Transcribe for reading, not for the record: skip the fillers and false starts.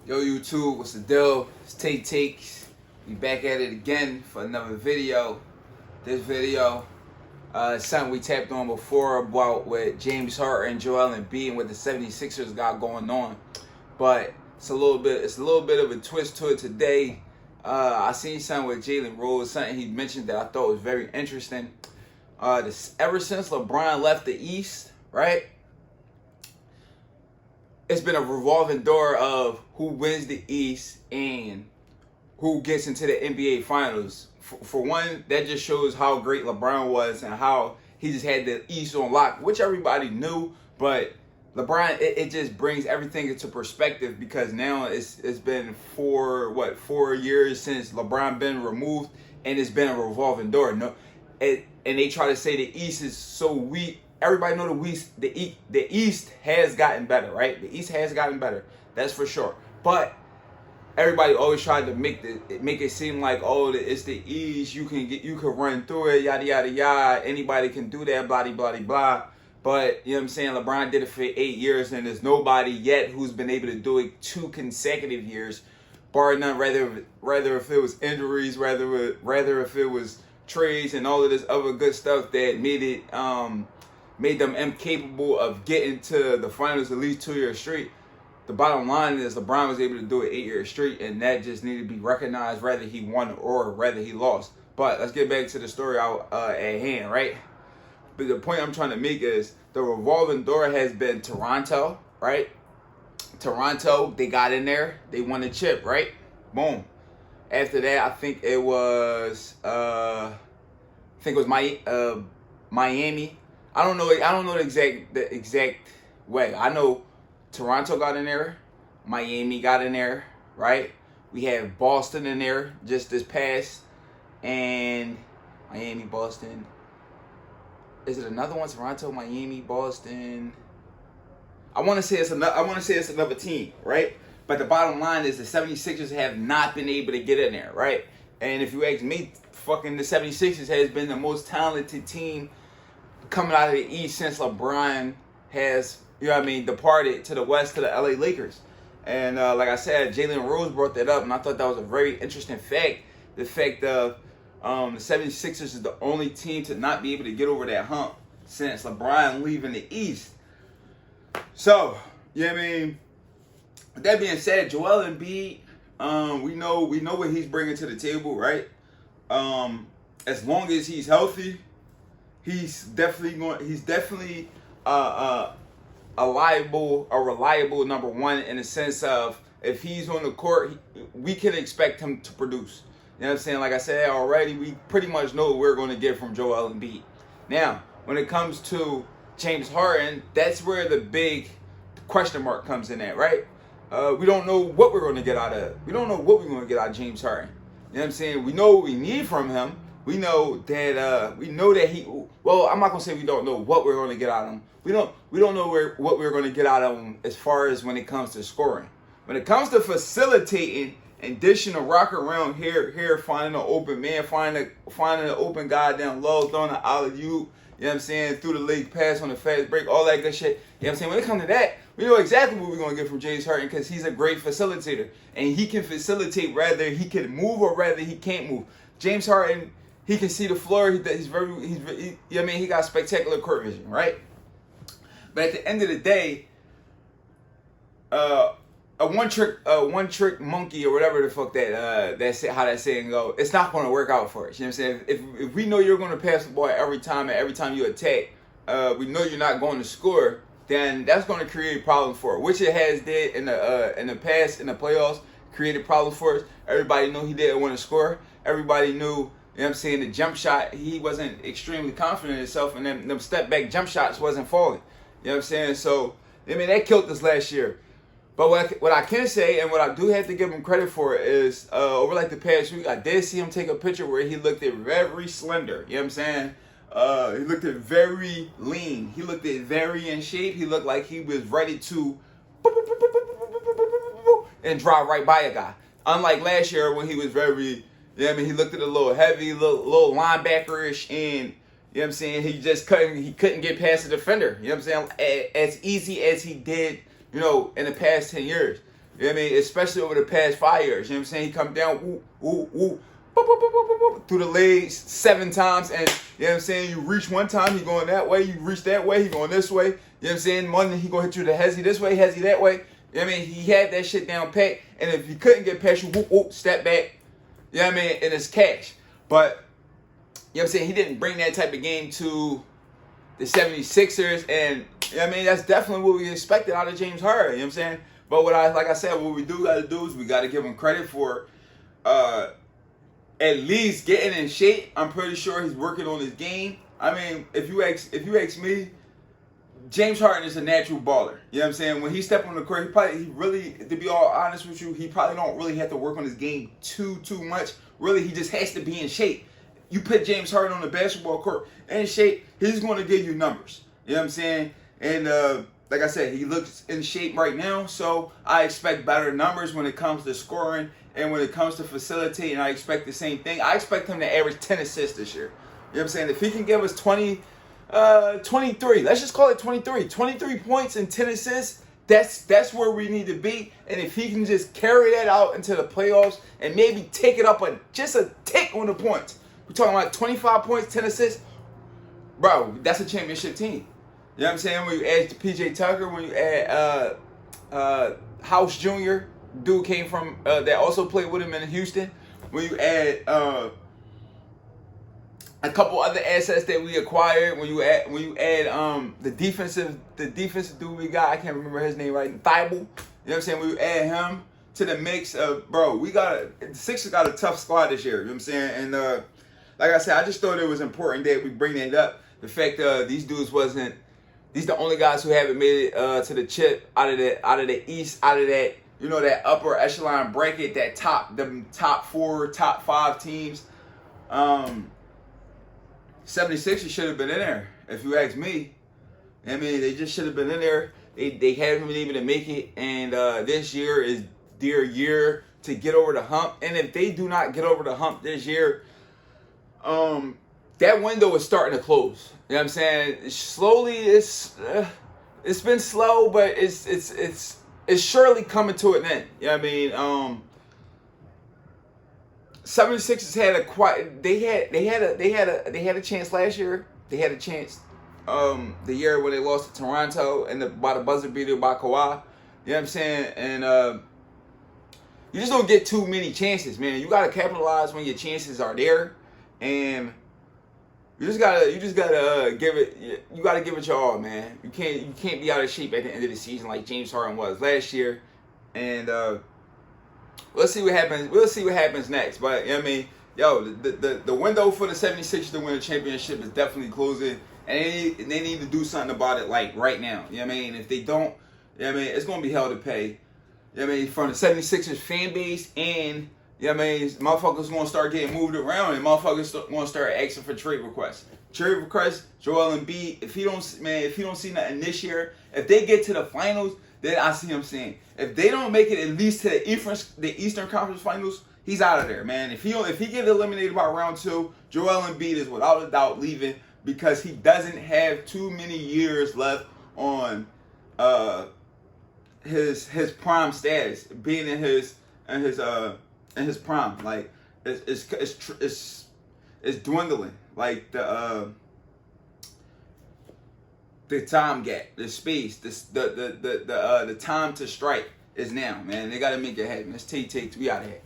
Yo YouTube, what's the deal? It's Take Takes. We back at it again for another video. This video, something we tapped on before about what James Harden, Joel Embiid, and what the 76ers got going on. But it's a little bit of a twist to it today. I seen something with Jalen Rose, something he mentioned that I thought was very interesting. Ever since LeBron left the East, right? It's been a revolving door of who wins the East and who gets into the NBA Finals. For one, that just shows how great LeBron was and how he just had the East on lock, which everybody knew. But LeBron, it just brings everything into perspective because now it's been 4 years since LeBron been removed, and it's been a revolving door. And they try to say the East is so weak. Everybody know the East has gotten better, right? The East has gotten better, that's for sure. But everybody always tried to make it seem like, oh, it's the East. You can run through it, yada yada yada. Anybody can do that, blah blah blah. But you know what I'm saying? LeBron did it for 8 years, and there's nobody yet who's been able to do it 2 consecutive years, bar none. Rather if it was injuries, rather if it was trades and all of this other good stuff that made them incapable of getting to the finals at least 2 years straight. The bottom line is LeBron was able to do it 8 years straight, and that just needed to be recognized whether he won or whether he lost. But let's get back to the story at hand, right? But the point I'm trying to make is the revolving door has been Toronto, right? Toronto, they got in there, they won the chip, right? Boom. After that, I think it was Miami. I don't know the exact way. I know Toronto got in there, Miami got in there, right? We have Boston in there just this past, and Miami, Boston. Is it another one? Toronto, Miami, Boston. I want to say it's another team, right? But the bottom line is the 76ers have not been able to get in there, right? And if you ask me, fucking the 76ers has been the most talented team coming out of the East since LeBron has, departed to the West to the LA Lakers. And like I said, Jalen Rose brought that up, and I thought that was a very interesting fact. The fact of the 76ers is the only team to not be able to get over that hump since LeBron leaving the East. So, with that being said, Joel Embiid, we know what he's bringing to the table, right? As long as he's healthy, he's definitely a reliable number one in the sense of if he's on the court, we can expect him to produce. You know what I'm saying? Like I said already, we pretty much know what we're going to get from Joel Embiid. Now, when it comes to James Harden, that's where the big question mark comes in at, right? We don't know what we're going to get out of. We don't know what we're going to get out of James Harden. You know what I'm saying? We know what we need from him. We know that he. Well, I'm not gonna say we don't know what we're going to get out of him. We don't know what we're going to get out of him as far as when it comes to scoring. When it comes to facilitating and dishing the rock around here, finding an open man, finding an open guy down low, throwing an alley-oop. You know what I'm saying? Through the leg pass on the fast break, all that good shit. You know what I'm saying? When it comes to that, we know exactly what we're going to get from James Harden because he's a great facilitator. And he can facilitate whether he can move or whether he can't move. James Harden, he can see the floor. He got spectacular court vision, right? But at the end of the day, a one trick monkey or whatever the fuck that's how that saying go, it's not going to work out for us. You know what I'm saying? If we know you're going to pass the ball every time you attack, we know you're not going to score, then that's going to create problems for us, which it has did in the past in the playoffs, created problems for us. Everybody knew he didn't want to score. Everybody knew, you know what I'm saying, the jump shot, he wasn't extremely confident in himself, and then them step back jump shots wasn't falling. You know what I'm saying? So, that killed us last year. But what I can say, and what I do have to give him credit for, is over like the past week, I did see him take a picture where he looked at very slender. You know what I'm saying? He looked at very lean. He looked at very in shape. He looked like he was ready to and drive right by a guy. Unlike last year when he was very, he looked at a little heavy, little linebackerish, and you know what I'm saying, he just couldn't get past the defender. You know what I'm saying? As easy as he did, in the past 10 years. You know what I mean? Especially over the past 5 years. You know what I'm saying? He come down, woo, woo, woo, boop, boop, boop, boop, boop, boop, through the legs 7 times. And you know what I'm saying? You reach one time, he going that way. You reach that way, he going this way. You know what I'm saying? Monday, he going to hit you the hezzy this way, hezzy that way. You know what I mean? He had that shit down pat. And if he couldn't get past you, whoop, whoop, step back. You know what I mean? And it's cash. But, you know what I'm saying? He didn't bring that type of game to the 76ers. And, you know what I mean? That's definitely what we expected out of James Harden. You know what I'm saying? But like I said, what we do got to do is we got to give him credit for at least getting in shape. I'm pretty sure he's working on his game. I mean, if you ask me, James Harden is a natural baller. You know what I'm saying? When he step on the court, he really, to be all honest with you, he probably don't really have to work on his game too much. Really, he just has to be in shape. You put James Harden on the basketball court in shape, he's going to give you numbers. You know what I'm saying? And like I said, he looks in shape right now, so I expect better numbers when it comes to scoring and when it comes to facilitating. I expect the same thing. I expect him to average 10 assists this year. You know what I'm saying? If he can give us 23, let's just call it 23 points and 10 assists, that's where we need to be. And if he can just carry that out into the playoffs and maybe take it up just a tick on the points, we're talking about 25 points, 10 assists, bro, that's a championship team. You know what I'm saying? When you add PJ Tucker, when you add House Jr., dude came from that also played with him in Houston. When you add a couple other assets that we acquired, when you add the defensive dude we got, I can't remember his name right, Thibault. You know what I'm saying? When you add him to the mix, bro, the Sixers got a tough squad this year. You know what I'm saying? And like I said, I just thought it was important that we bring that up. The fact these dudes these the only guys who haven't made it to the chip out of the East, out of that, you know, that upper echelon bracket, the top 4, top 5 teams. 76ers should have been in there, if you ask me. I mean, they just should have been in there. They haven't been able to make it, and this year is their year to get over the hump. And if they do not get over the hump this year, that window is starting to close. You know what I'm saying? Slowly, it's been slow, but it's surely coming to an end. You know what I mean? 76ers had a chance last year. They had a chance the year when they lost to Toronto and by the buzzer beater by Kawhi. You know what I'm saying? And you just don't get too many chances, man. You gotta capitalize when your chances are there, and you just gotta give it. You gotta give it your all, man. You can't be out of shape at the end of the season like James Harden was last year, and we'll see what happens. We'll see what happens next. But you know what I mean, the window for the 76ers to win a championship is definitely closing, and they need to do something about it like right now. You know what I mean? If they don't, you know what I mean, it's gonna be hell to pay. You know what I mean, from the 76ers fan base, and you know what I mean, motherfuckers gonna start getting moved around, and motherfuckers gonna start asking for trade requests. Trade requests, Joel Embiid. If he don't see nothing this year, if they get to the finals, then I see him saying, if they don't make it at least to the Eastern Conference Finals, he's out of there, man. If he get eliminated by round 2, Joel Embiid is without a doubt leaving because he doesn't have too many years left on his prime status, being in his prime. Like it's dwindling. Like the time gap, the space, the time to strike is now, man. They gotta make it happen. Let's take. We out of here.